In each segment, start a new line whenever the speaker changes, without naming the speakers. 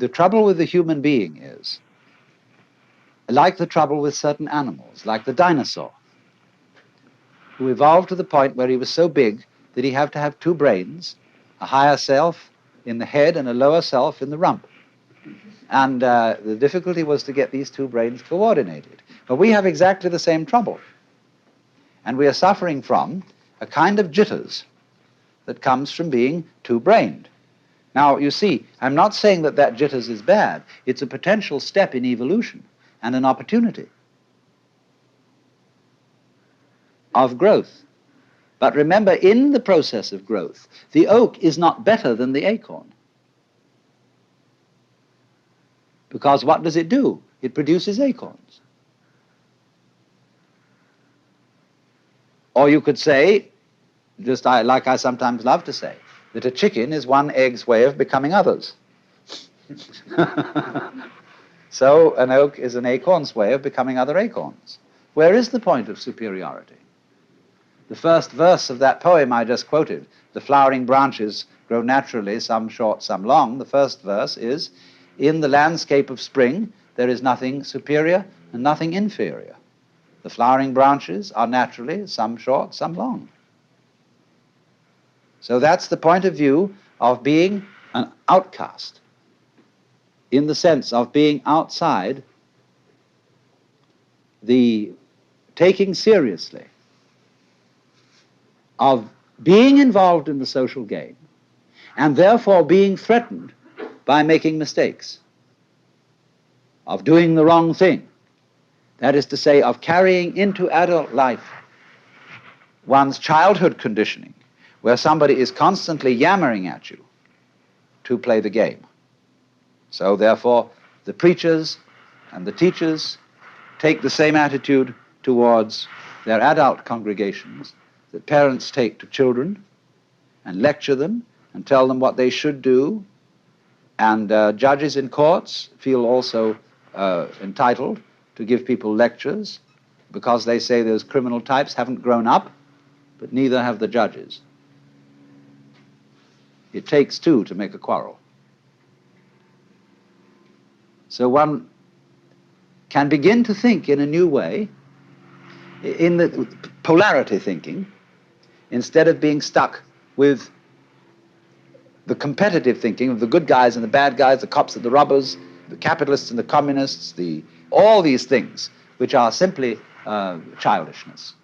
the trouble with the human being is, like the trouble with certain animals, like the dinosaur, who evolved to the point where he was so big that he had to have two brains, a higher self in the head and a lower self in the rump. And the difficulty was to get these two brains coordinated. But we have exactly the same trouble. And we are suffering from a kind of jitters that comes from being two-brained. Now, you see, I'm not saying that that jitters is bad. It's a potential step in evolution and an opportunity of growth. But remember, in the process of growth, the oak is not better than the acorn. Because what does it do? It produces acorns. Or you could say, just like I sometimes love to say, that a chicken is one egg's way of becoming others. So an oak is an acorn's way of becoming other acorns. Where is the point of superiority? The first verse of that poem I just quoted, the flowering branches grow naturally, some short, some long. The first verse is, in the landscape of spring, there is nothing superior and nothing inferior. The flowering branches are naturally, some short, some long. So that's the point of view of being an outcast, in the sense of being outside the taking seriously of being involved in the social game, and therefore being threatened by making mistakes, of doing the wrong thing. That is to say, of carrying into adult life one's childhood conditioning, where somebody is constantly yammering at you to play the game. So therefore, the preachers and the teachers take the same attitude towards their adult congregations that parents take to children, and lecture them and tell them what they should do. And judges in courts feel also entitled to give people lectures because they say those criminal types haven't grown up, but neither have the judges. It takes two to make a quarrel. So one can begin to think in a new way, in the polarity thinking, instead of being stuck with the competitive thinking of the good guys and the bad guys, the cops and the robbers, the capitalists and the communists, all these things, which are simply childishness.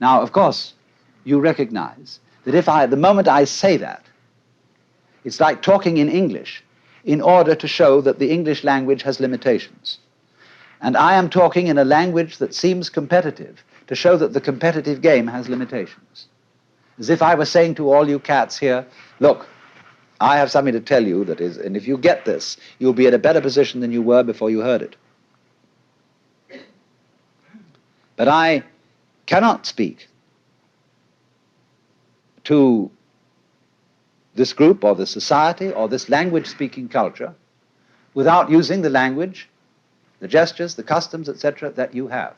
Now, of course, you recognize that if the moment I say that, it's like talking in English in order to show that the English language has limitations. And I am talking in a language that seems competitive to show that the competitive game has limitations. As if I were saying to all you cats here, look, I have something to tell you that is, and if you get this, you'll be in a better position than you were before you heard it. But I cannot speak to this group or this society or this language-speaking culture without using the language, the gestures, the customs, etc., that you have.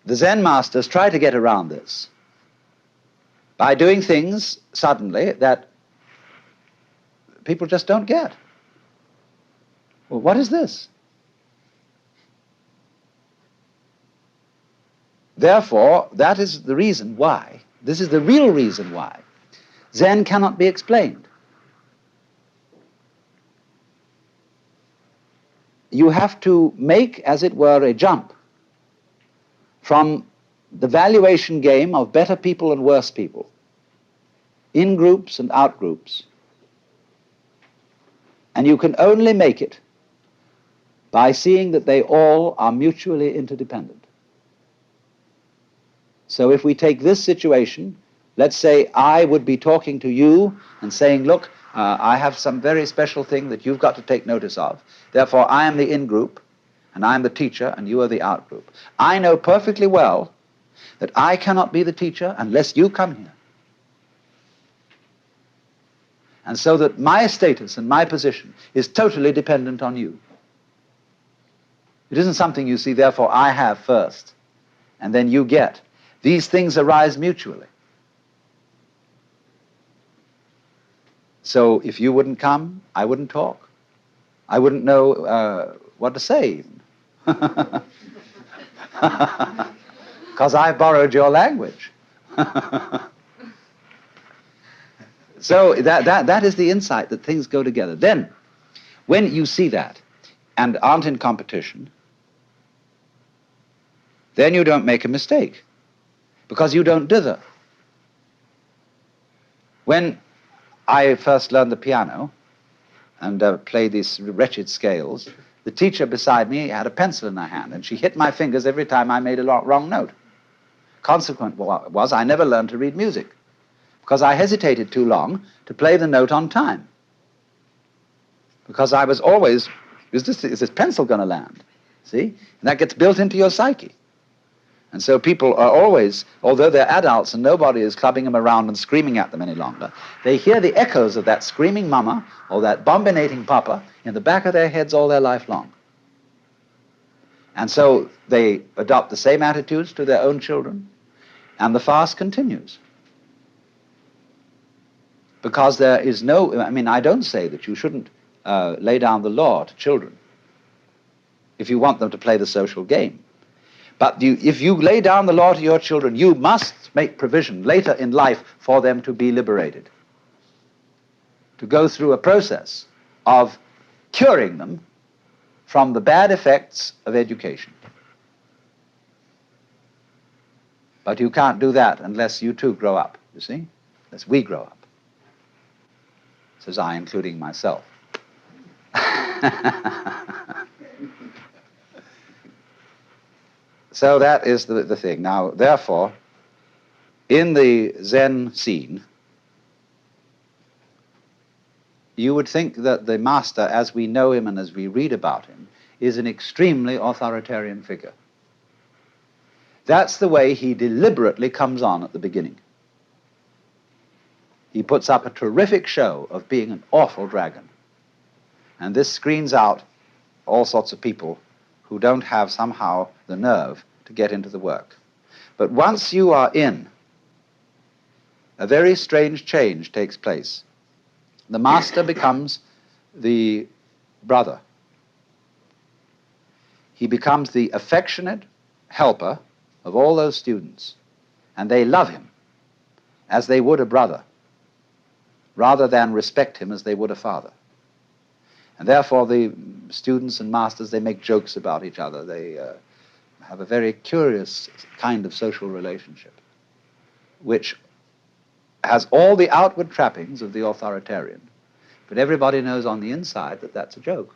The Zen masters try to get around this by doing things suddenly that people just don't get. Well, what is this? Therefore, that is the reason why, this is the real reason why, Zen cannot be explained. You have to make, as it were, a jump from the valuation game of better people and worse people, in groups and out groups. And you can only make it by seeing that they all are mutually interdependent. So if we take this situation, let's say I would be talking to you and saying, look, I have some very special thing that you've got to take notice of. Therefore, I am the in-group, and I am the teacher, and you are the out-group. I know perfectly well that I cannot be the teacher unless you come here. And so that my status and my position is totally dependent on you. It isn't something, you see, therefore I have first, and then you get. These things arise mutually. So if you wouldn't come, I wouldn't talk. I wouldn't know what to say even. Because I borrowed your language. So that is the insight that things go together. Then, when you see that and aren't in competition, then you don't make a mistake, because you don't dither. When I first learned the piano and played these wretched scales, the teacher beside me had a pencil in her hand, and she hit my fingers every time I made a wrong note. Consequent was I never learned to read music, because I hesitated too long to play the note on time. Because I was always, is this pencil going to land? See? And that gets built into your psyche. And so people are always, although they're adults and nobody is clubbing them around and screaming at them any longer, they hear the echoes of that screaming mama or that bombinating papa in the back of their heads all their life long. And so they adopt the same attitudes to their own children, and the fast continues. Because there is no, I don't say that you shouldn't lay down the law to children if you want them to play the social game. But if you lay down the law to your children, you must make provision later in life for them to be liberated, to go through a process of curing them from the bad effects of education. But you can't do that unless you too grow up, you see, unless we grow up. Says I, including myself. So that is the thing. Now, therefore, in the Zen scene, you would think that the master, as we know him and as we read about him, is an extremely authoritarian figure. That's the way he deliberately comes on at the beginning. He puts up a terrific show of being an awful dragon. And this screens out all sorts of people who don't have somehow the nerve to get into the work. But once you are in, a very strange change takes place. The master becomes the brother. He becomes the affectionate helper of all those students, and they love him as they would a brother, rather than respect him as they would a father. And therefore the students and masters, they make jokes about each other. They have a very curious kind of social relationship, which has all the outward trappings of the authoritarian, but everybody knows on the inside that that's a joke.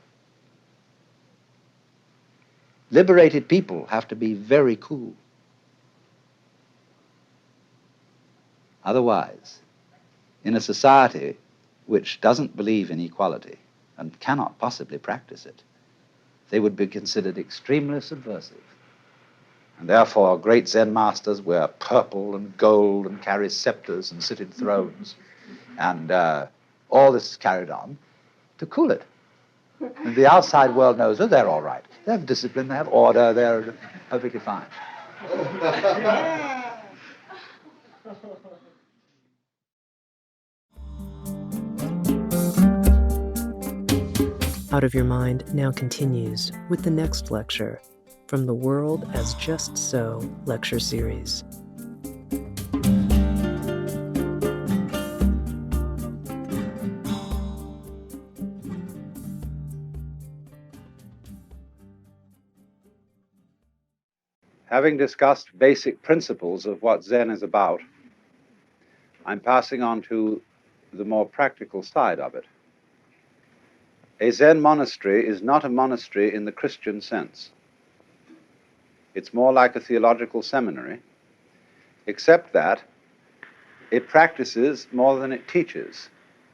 Liberated people have to be very cool. Otherwise, in a society which doesn't believe in equality and cannot possibly practice it, they would be considered extremely subversive. And therefore great Zen masters wear purple and gold and carry scepters and sit in thrones. And all this is carried on to cool it. And the outside world knows that they're all right. They have discipline, they have order, they're perfectly fine.
Out of Your Mind now continues with the next lecture from the World as Just So lecture series.
Having discussed basic principles of what Zen is about, I'm passing on to the more practical side of it. A Zen monastery is not a monastery in the Christian sense. It's more like a theological seminary, except that it practices more than it teaches.